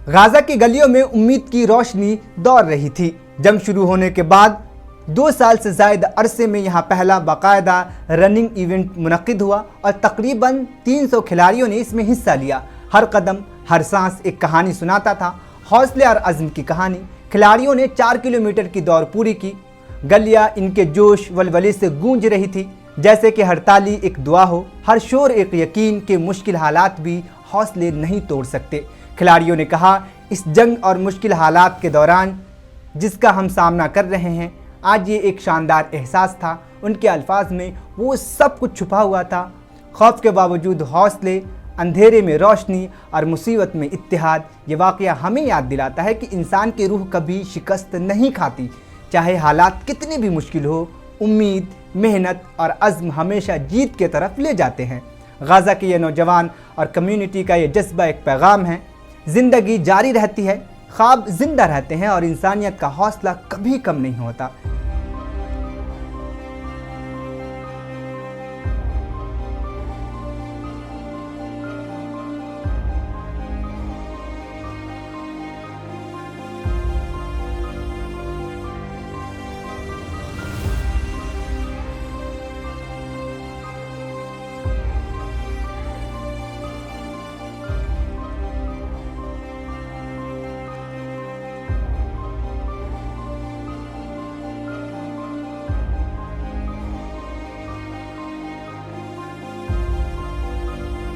Gaza की गलियों में उम्मीद की रोशनी दौड़ रही थी। जंग शुरू होने के बाद 2 साल से ज़ायद अरसे में यहाँ पहला बाकायदा रनिंग इवेंट मुनक्किद हुआ और तकरीबन 300 खिलाड़ियों ने इसमें हिस्सा लिया। हर कदम, हर सांस एक कहानी सुनाता था, हौसले और अज़्म की कहानी। खिलाड़ियों ने 4 किलोमीटर की दौड़ पूरी की। गलियाँ इनके जोश वलवले से गूंज रही थी, जैसे कि हर ताली एक दुआ हो, हर शोर एक यकीन कि मुश्किल हालात भी हौसले नहीं तोड़ सकते। खिलाड़ियों ने कहा, इस जंग और मुश्किल हालात के दौरान जिसका हम सामना कर रहे हैं, आज ये एक शानदार एहसास था। उनके अल्फाज में वो सब कुछ छुपा हुआ था, खौफ के बावजूद हौसले, अंधेरे में रोशनी और मुसीबत में इत्तेहाद। ये वाक़या हमें याद दिलाता है कि इंसान की रूह कभी शिकस्त नहीं खाती, चाहे हालात कितने भी मुश्किल हो। उम्मीद, मेहनत और अज़्म हमेशा जीत के तरफ ले जाते हैं। गाज़ा के ये नौजवान और कम्युनिटी का ये जज्बा एक पैगाम है। ज़िंदगी जारी रहती है, ख्वाब जिंदा रहते हैं और इंसानियत का हौसला कभी कम नहीं होता।